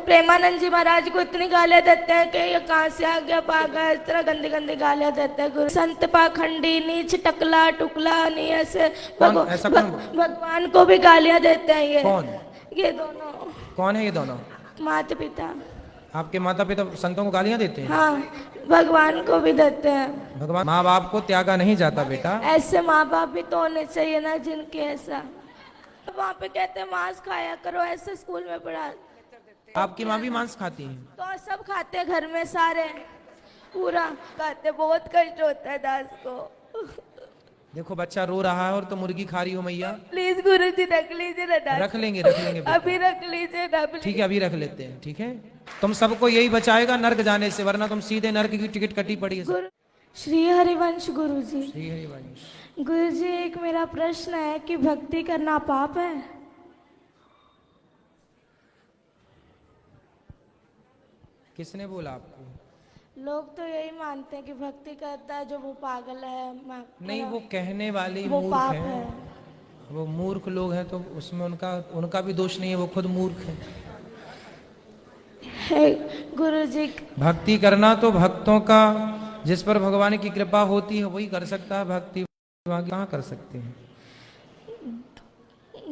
प्रेमानंद जी महाराज को इतनी गालियां देते हैं कि ये कहाँ से आ गया पागल, इस तरह गंदी गंदी गालियां देते हैं। गुरु संत पाखंडी, नीच, टकला टुकला, नहीं ऐसे भगवान को भी गालियां देते हैं ये। कौन? ये दोनों। कौन है ये दोनों? माता पिता। आपके माता पिता संतों को गालियां देते हैं? हाँ, भगवान को भी देते हैं। भगवान माँ बाप को त्यागा नहीं जाता बेटा। ऐसे माँ बाप भी तो होने चाहिए ना जिनके ऐसा। वहाँ पे कहते हैं मांस खाया करो, ऐसे स्कूल में पढ़ा। आपकी माँ भी मांस खाती है? तो सब खाते हैं घर में, सारे पूरा खाते। बहुत कष्ट होता है दास को। देखो बच्चा रो रहा है और तो मुर्गी खा रही हो मैया। प्लीज गुरु जी रख लीजिए ना दास। रख लेंगे बेटा। अभी रख लीजिए ना। ठीक है अभी रख लेते हैं। ठीक है, तुम सबको यही बचाएगा नर्क जाने से, वरना तुम सीधे नर्क की टिकट कटी पड़ी है। श्री हरिवंश गुरु जी। श्री हरिवंश। गुरु जी एक मेरा प्रश्न है कि भक्ति करना पाप है? किसने बोला आपको? लोग तो यही मानते हैं कि भक्ति करता है जो वो पागल है। नहीं, वो कहने वाले वो मूर्ख पाप हैं। है। वो मूर्ख लोग हैं तो उसमें उनका भी दोष नहीं है, वो खुद मूर्ख है। गुरु जी भक्ति करना तो भक्तों का, जिस पर भगवान की कृपा होती है वही कर सकता है भक्ति, कहाँ कर सकते हैं।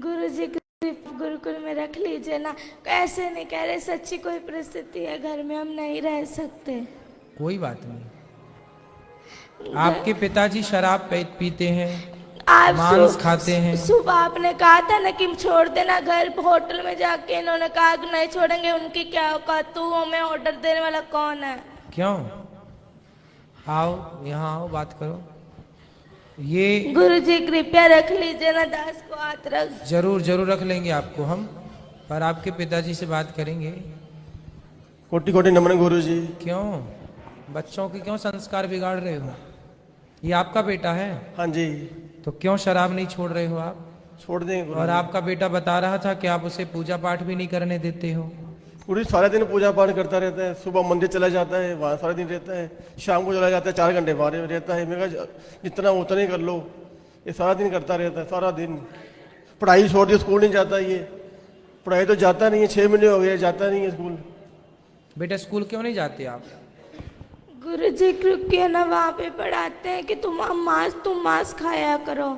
गुरु जी गुरुकुल में रख लीजिए ना। ऐसे नहीं कह रहे, सच्ची कोई परिस्थिति है घर में, हम नहीं रह सकते। कोई बात नहीं। आपके पिताजी शराब पीते हैं, मांस खाते हैं। सुबह आपने कहा था ना कि छोड़ देना घर। होटल में जाके इन्होंने कहा कि नहीं छोड़ेंगे। उनकी क्या औकात, तू हमें ऑर्डर देने वाला कौन है? क्यों? आओ यहाँ आओ, बात करो। ये गुरु जी कृपया रख लीजिए ना दास को, हाथ रख। जरूर जरूर रख लेंगे आपको हम, पर आपके पिताजी से बात करेंगे। कोटि कोटि नमन गुरु जी। क्यों बच्चों के क्यों संस्कार बिगाड़ रहे हो? ये आपका बेटा है? हाँ जी। तो क्यों शराब नहीं छोड़ रहे हो आप? छोड़ देंगे। और आपका बेटा बता रहा था कि आप उसे पूजा पाठ भी नहीं करने देते हो। पूरी सारे दिन पूजा पाठ करता रहता है। सुबह मंदिर चला जाता है, वहाँ सारा दिन रहता है। शाम को चला जाता है, 4 घंटे बाहर रहता है। मैं कहा जितना उतना ही कर लो। ये सारा दिन करता रहता है, सारा दिन। पढ़ाई छोड़ दी, स्कूल नहीं जाता ये। पढ़ाई तो जाता नहीं है, 6 महीने हो गए जाता नहीं है स्कूल। बेटा स्कूल क्यों नहीं जाते आप? गुरु जी क्योंकि ना वहाँ पे पढ़ाते हैं कि तुम मांस खाया करो।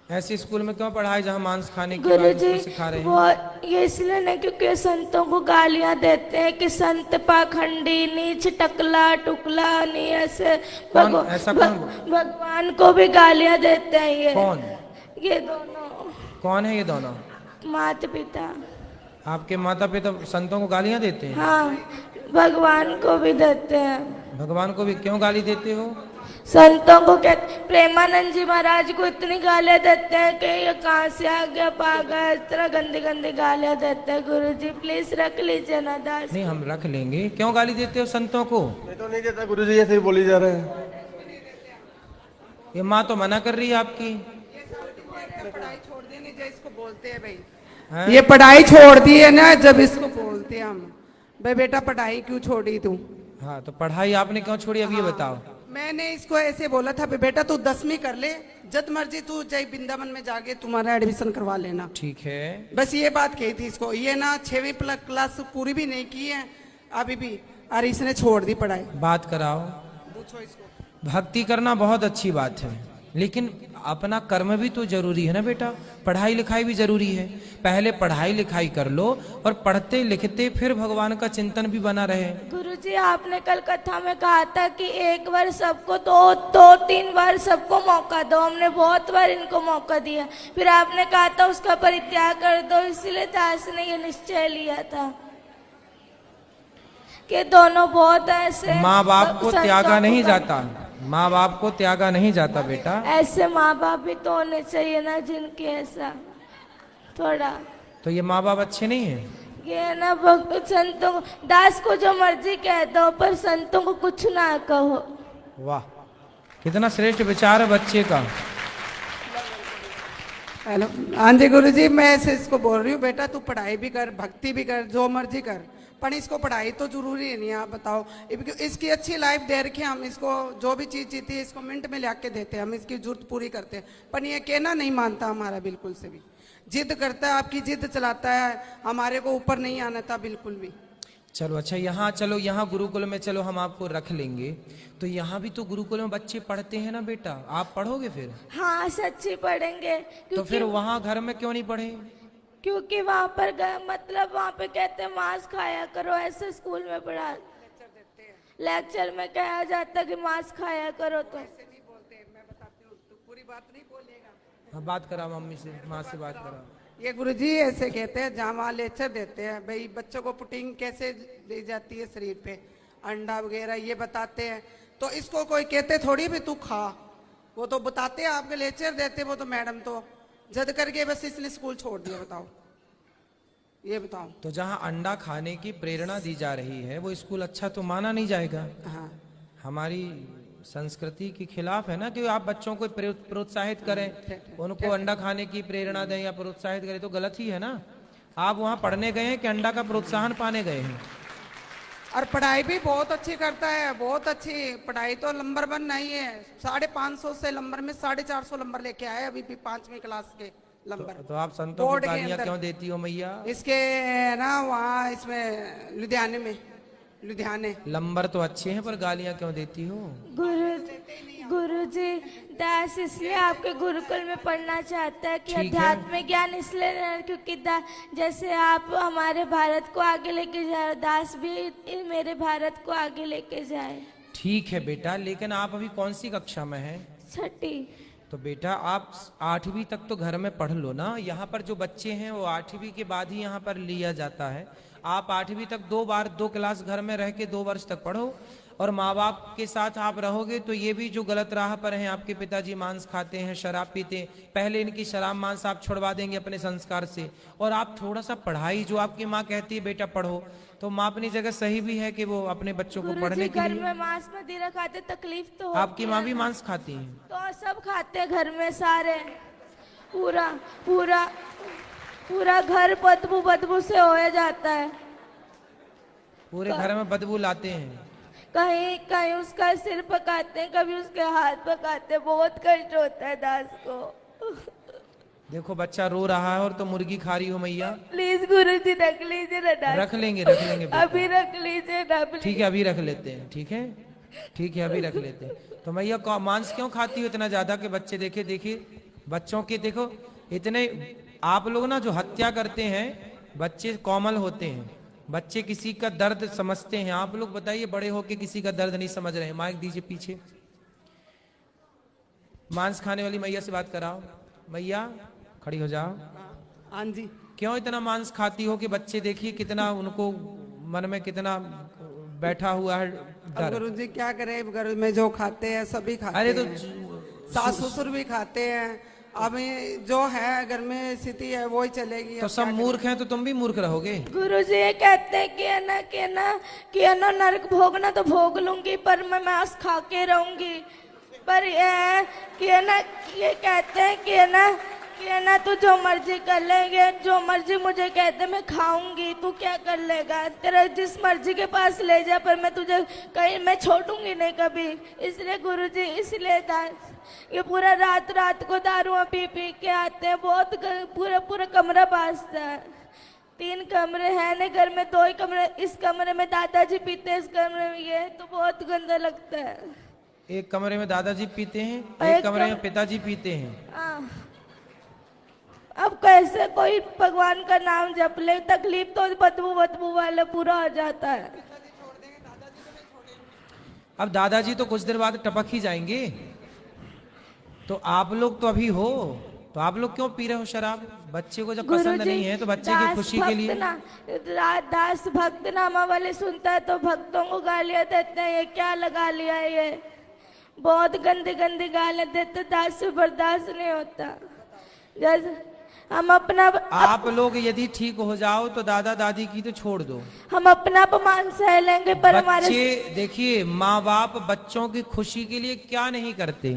ऐसे स्कूल में क्यों पढ़ाई जहाँ मांस खाने की गुरु बात जी सिखा रहे हैं? वो ये इसलिए नहीं क्योंकि संतों को गालियां देते हैं कि संत पाखंडी, नीच, टकला टुकला, नहीं ऐसे। ऐसा कौन? भगवान को भी गालियां देते हैं ये। कौन? ये दोनों। कौन है ये दोनों? माता पिता। आपके माता पिता संतों को गालियां देते हैं? हाँ, भगवान को भी देते हैं। भगवान को भी क्यों गाली देते हो? संतों को कहते, प्रेमानंद जी महाराज को इतनी गालियां देते हैं कि ये कहाँ से आ गया पागल, इस तरह गंदी गंदी गालियां देते हैं। गुरु जी प्लीज रख लीजिए ना दास। नहीं हम रख लेंगे। क्यों गाली देते हो संतों को? मैं तो नहीं देता गुरु जी, ऐसे ही बोली जा रहे हैं। ये माँ तो मना कर रही है आपकी। पढ़ाई छोड़ देनी जो इसको बोलते हैं भाई। है? ये पढ़ाई छोड़ दी है ना, जब इसको बोलते हैं हम भाई बेटा पढ़ाई क्यों छोड़ी तू? हाँ तो पढ़ाई आपने क्यों छोड़ी अब ये बताओ। मैंने इसको ऐसे बोला था बेटा तू 10वीं कर ले, जब मर्जी तू जय वृंदावन में जाके तुम्हारा एडमिशन करवा लेना। ठीक है। बस ये बात कही थी इसको। ये ना 6वीं क्लास पूरी भी नहीं की है अभी भी, और इसने छोड़ दी पढ़ाई। बात कराओ। पूछो इसको। भक्ति करना बहुत अच्छी बात है, लेकिन अपना कर्म भी तो जरूरी है ना बेटा। पढ़ाई लिखाई भी जरूरी है। पहले पढ़ाई लिखाई कर लो और पढ़ते लिखते फिर भगवान का चिंतन भी बना रहे। गुरुजी आपने कल कथा में कहा था कि एक बार सबको दो 3 बार सबको मौका दो। हमने बहुत बार इनको मौका दिया, फिर आपने कहा था उसका परित्याग कर दो। इसलिए दास ने ये निश्चय लिया था कि दोनों बहुत ऐसे। माँ बाप को त्यागा नहीं जाता, माँ बाप को त्यागा नहीं जाता बेटा। ऐसे माँ बाप भी तो होने चाहिए ना जिनके ऐसा थोड़ा। तो ये माँ बाप अच्छे नहीं है? ये ना भक्त संतों को, दास को जो मर्जी कह दो पर संतों को कुछ ना कहो। वाह, कितना श्रेष्ठ विचार है बच्चे का। हेलो, हाँ जी गुरु जी, मैं ऐसे इसको बोल रही हूँ बेटा तू पढ़ाई भी कर, भक्ति भी कर, जो मर्जी कर, पर इसको पढ़ाई तो जरूरी है नहीं। आप बताओ, इसकी अच्छी लाइफ दे रखी है, हम इसको जो भी चीज जीती है इसको मिनट में ला के देते हैं, हम इसकी जरूरत पूरी करते हैं, पर ये कहना नहीं मानता हमारा बिल्कुल से भी। जिद करता है, आपकी जिद चलाता है, हमारे को ऊपर नहीं आना था बिल्कुल भी। चलो अच्छा, यहाँ चलो, यहाँ गुरुकुल में चलो हम आपको रख लेंगे। तो यहाँ भी तो गुरुकुल में बच्चे पढ़ते हैं ना बेटा, आप पढ़ोगे फिर? हाँ सच्ची पढ़ेंगे, तो फिर वहाँ घर में क्यों नहीं पढ़े? क्योंकि वहाँ पर मतलब वहाँ पे कहते हैं मांस खाया करो, ऐसे स्कूल में पढ़ा लेक्चर में कहा जाता कि मांस खाया करो। तो नहीं बोलते, मैं बताती हूँ, तो पूरी बात नहीं बोलेगा। हाँ, बात करा मम्मी से, माँ से बात करा। ये गुरुजी ऐसे कहते हैं, जहाँ वहाँ लेक्चर देते हैं भाई बच्चों को प्रोटीन कैसे दी जाती है शरीर पे, अंडा वगैरह ये बताते हैं। तो इसको कोई कहते थोड़ी भी तू खा, वो तो बताते हैं, आपके लेक्चर देते वो तो मैडम तो जद करके बस इसने स्कूल छोड़ दिया। बताओ, ये बताओ। तो जहाँ अंडा खाने की प्रेरणा दी जा रही है वो स्कूल अच्छा तो माना नहीं जाएगा। हाँ, हमारी संस्कृति के खिलाफ है ना कि आप बच्चों को प्रोत्साहित करें, उनको अंडा खाने की प्रेरणा दें या प्रोत्साहित करें, तो गलत ही है ना। आप वहाँ पढ़ने गए हैं कि अंडा का प्रोत्साहन पाने गए हैं? और पढ़ाई भी बहुत अच्छी करता है, बहुत अच्छी पढ़ाई, तो नंबर 1 नहीं है। 550 से नंबर में 450 नंबर लेके आए अभी भी 5वीं क्लास के नंबर। तो आप संतों को बोर्ड के गालियां अंदर। क्यों देती हो मैया? इसके ना वहाँ इसमें लुधियाने में, लुधियाने नंबर तो अच्छे हैं पर गालियां क्यों देती हो? गुरुजी दास इसलिए आपके गुरुकुल में पढ़ना चाहता है कि ठीक है। अध्यात्मिक ज्ञान इसलिए नहीं, क्योंकि जैसे आप हमारे भारत को आगे लेके जाए, दास भी मेरे भारत को आगे लेके जाए। ठीक है बेटा, लेकिन आप अभी कौन सी कक्षा में हैं? 6ठी। तो बेटा आप 8वीं तक तो घर में पढ़ लो ना। यहाँ पर जो बच्चे हैं वो 8वीं के बाद ही यहाँ पर लिया जाता है। आप 8वीं तक 2 क्लास घर में रह के 2 वर्ष तक पढ़ो, और माँ बाप के साथ आप रहोगे तो ये भी जो गलत राह पर हैं, आपके पिताजी मांस खाते हैं, शराब पीते हैं, पहले इनकी शराब मांस आप छुड़वा देंगे अपने संस्कार से। और आप थोड़ा सा पढ़ाई, जो आपकी माँ कहती है बेटा पढ़ो, तो माँ अपनी जगह सही भी है कि वो अपने बच्चों को पढ़ने के घर लिए। में मांस मदिरा खाते, तकलीफ तो होती आपकी माँ है भी ना। मांस खाती है? तो सब खाते हैं घर में सारे, पूरा पूरा पूरा घर बदबू बदबू से हो जाता है। पूरे घर में बदबू लाते हैं। कहीं कहीं उसका सिर पकाते हैं, कभी उसके हाथ पकाते हैं, बहुत कष्ट होता है दास को। देखो बच्चा रो रहा है और तो मुर्गी खा रही हो मैया। प्लीज गुरुजी रख लीजिए ना दास, रख लेंगे बेटा। अभी रख लीजिए ना please। ठीक है, अभी रख लेते हैं। ठीक है, ठीक है, अभी रख लेते हैं। तो मैया मांस क्यों खाती हो इतना ज्यादा कि बच्चे देखिए बच्चों के, देखो इतने आप लोग ना जो हत्या करते हैं, बच्चे कोमल होते हैं, बच्चे किसी का दर्द समझते हैं। आप लोग बताइए, बड़े होके किसी का दर्द नहीं समझ रहे हैं। माइक दीजिए पीछे। मांस खाने वाली मैया से बात कराओ। मैया खड़ी हो जाओ। हाँ जी। क्यों इतना मांस खाती हो कि बच्चे देखिए कितना उनको मन में कितना बैठा हुआ है डर। गुरुजी क्या करे, घर में जो खाते हैं सभी खाते अरे तो हैं, सास ससुर भी खाते हैं। अभी जो है घर में स्थिति है वो ही चलेगी। तो सब मूर्ख हैं तो तुम भी मूर्ख रहोगे। गुरुजी ये कहते हैं कि है ना नरक भोगना तो भोग लूंगी, पर मैं मांस खा के रहूंगी। पर ये कि है ना, ये कहते हैं कि है ना तू जो मर्जी कर लेंगे, जो मर्जी मुझे कहते मैं खाऊंगी, तू क्या कर लेगा, तेरा जिस मर्जी के पास ले जा, पर मैं तुझे कहीं मैं छोड़ूंगी नहीं कभी। इसलिए गुरुजी, इसलिए दास ये पूरा रात को दारू पी के आते हैं, बहुत पूरा कमरा बाजता है। 3 कमरे हैं ना घर में, 2 ही कमरे, इस कमरे में दादाजी पीते हैं, इस कमरे में ये, तो बहुत गंदा लगता है। एक कमरे में दादाजी पीते हैं, एक कमरे में पिताजी पीते हैं। हाँ। अब कैसे कोई भगवान का नाम जप ले, तकलीफ तो बदबू वाले पूरा हो जाता है। अब दादाजी तो कुछ देर बाद टपक ही जाएंगे। तो आप लोग तो अभी हो, तो आप लोग क्यों पी रहे हो शराब? बच्चे को जब पसंद नहीं है तो बच्चे की खुशी के लिए। दास भक्त नामा वाले सुनता है तो भक्तों को गालियां देते हैं, ये क्या लगा लिया है, ये बहुत गंदी गालियां देते, दास से बर्दाश्त नहीं होता। जैसे हम अपना आप लोग यदि ठीक हो जाओ तो दादा दादी की तो छोड़ दो, हम अपना अपमान सह लेंगे, पर हमारे बच्चे देखिए, माँ बाप बच्चों की खुशी के लिए क्या नहीं करते।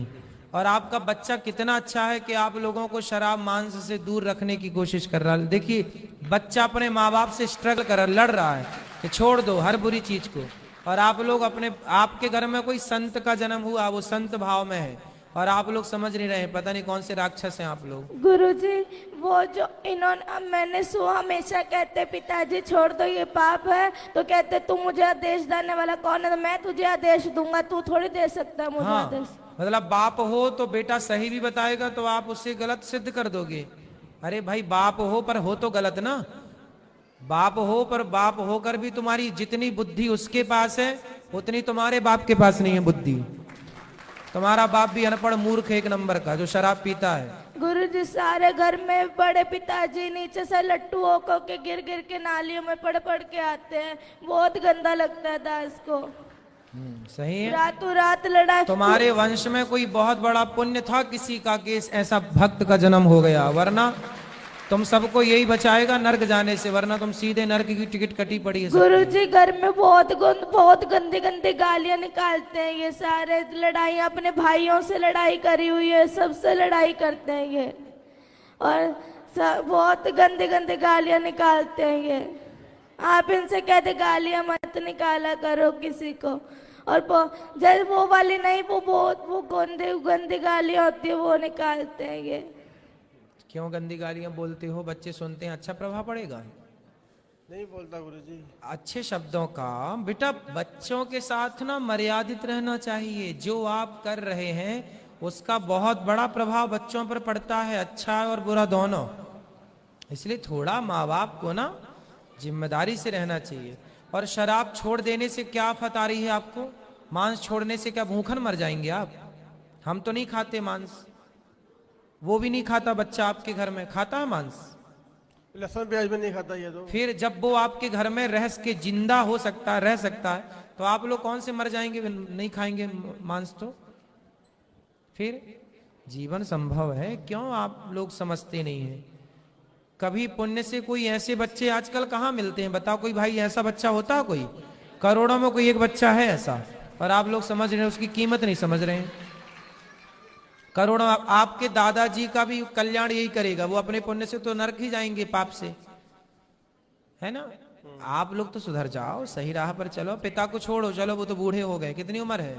और आपका बच्चा कितना अच्छा है कि आप लोगों को शराब मांस से दूर रखने की कोशिश कर रहा है। देखिए बच्चा अपने माँ बाप से स्ट्रगल कर लड़ रहा है कि छोड़ दो हर बुरी चीज को, और आप लोग आपके घर में कोई संत का जन्म हुआ, वो संत भाव में है, और आप लोग समझ नहीं रहे, पता नहीं कौन से राक्षस हैं आप लोग। गुरुजी, वो जो इन्होंने, मैंने सुना हमेशा कहते पिताजी छोड़ दो ये पाप है, तो कहते तू मुझे आदेश देने वाला कौन है, तो मैं तुझे आदेश दूंगा, तू थोड़ी दे सकता है मुझे हाँ, आदेश। मतलब बाप हो तो बेटा सही भी बताएगा तो आप उससे गलत सिद्ध कर दोगे। अरे भाई बाप हो पर हो तो गलत ना। बाप हो पर बाप होकर भी तुम्हारी जितनी बुद्धि उसके पास है उतनी तुम्हारे बाप के पास नहीं है बुद्धि। तुम्हारा बाप भी अनपढ़ मूर्ख एक नंबर का जो शराब पीता है। गुरुजी, सारे घर में बड़े पिताजी नीचे से लट्टू होकर के गिर गिर के नालियों में पड़ पड़ के आते हैं, बहुत गंदा लगता है दास को। सही है। रातों रात लड़ाई। तुम्हारे वंश में कोई बहुत बड़ा पुण्य था किसी का कि ऐसा भक्त का जन्म हो गया, वरना तुम सबको यही बचाएगा नर्क जाने से, वरना तुम सीधे नर्क की टिकट कटी पड़ी है। गुरुजी, घर में बहुत गंदी गंदी गालियां निकालते हैं ये सारे, लड़ाई अपने भाइयों से लड़ाई करी हुई है, सबसे लड़ाई करते हैं ये, और बहुत गंदी गंदी गालियां निकालते हैं ये। आप इनसे कहते गालियां मत निकाला करो किसी को, और जब वो वाली नहीं, वो गंदी गालियां होती है वो निकालते हैं ये। क्यों गंदी गालियां बोलते हो? बच्चे सुनते हैं, अच्छा प्रभाव पड़ेगा? नहीं बोलता गुरुजी। अच्छे शब्दों का बेटा बच्चों के साथ ना मर्यादित रहना चाहिए। जो आप कर रहे हैं उसका बहुत बड़ा प्रभाव बच्चों पर पड़ता है, अच्छा और बुरा दोनों। इसलिए थोड़ा माँ बाप को ना जिम्मेदारी से रहना चाहिए। और शराब छोड़ देने से क्या आफत आ रही है आपको? मांस छोड़ने से क्या भूखन मर जाएंगे आप? हम तो नहीं खाते मांस, वो भी नहीं खाता बच्चा आपके घर में, खाता है मांस? लहसुन प्याज भी नहीं खाता ये तो। फिर जब वो आपके घर में रह के जिंदा हो सकता है, रह सकता है, तो आप लोग कौन से मर जाएंगे नहीं खाएंगे मांस? तो फिर जीवन संभव है, क्यों आप लोग समझते नहीं हैं? कभी पुण्य से कोई ऐसे बच्चे आजकल कहाँ मिलते हैं बताओ? कोई भाई ऐसा बच्चा होता है कोई? करोड़ों में कोई एक बच्चा है ऐसा, और आप लोग समझ रहे हैं, उसकी कीमत नहीं समझ रहे हैं। करोड़ों आपके दादाजी का भी कल्याण यही करेगा, वो अपने पुण्य से तो नरक ही जाएंगे पाप से, है ना? आप लोग तो सुधर जाओ, सही राह पर चलो। पिता को छोड़ो, चलो वो तो बूढ़े हो गए, कितनी उम्र है?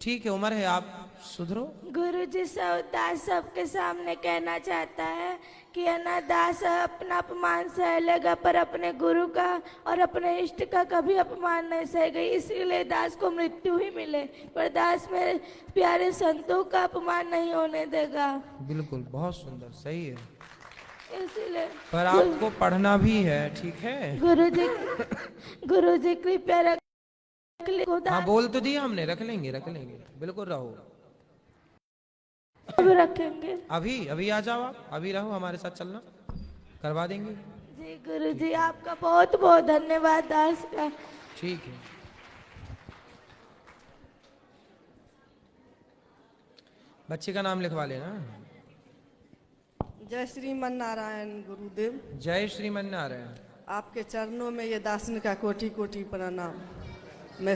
ठीक है उम्र है, आप सुधरो। गुरुजी, दास सबके सामने कहना चाहता है कि है ना, दास अपना अपमान सह लेगा पर अपने गुरु का और अपने इष्ट का कभी अपमान नहीं सहेगा, इसीलिए दास को मृत्यु ही मिले, पर दास मेरे प्यारे संतों का अपमान नहीं होने देगा। बिल्कुल, बहुत सुंदर, सही है। इसीलिए पर आपको पढ़ना भी है, ठीक है? गुरुजी कृपया रख। हाँ बोल तो दिया हमने, रख लेंगे बिल्कुल रहो। अब रखेंगे। अभी आ जाओ, आप अभी रहो, हमारे साथ चलना, करवा देंगे। जी गुरुजी, आपका बहुत बहुत धन्यवाद दास का। ठीक है। बच्चे का नाम लिखवा लेना। जय श्रीमन नारायण गुरुदेव। जय श्रीमन नारायण। आपके चरणों में ये दासन का कोटि कोटि प्रणाम। मैं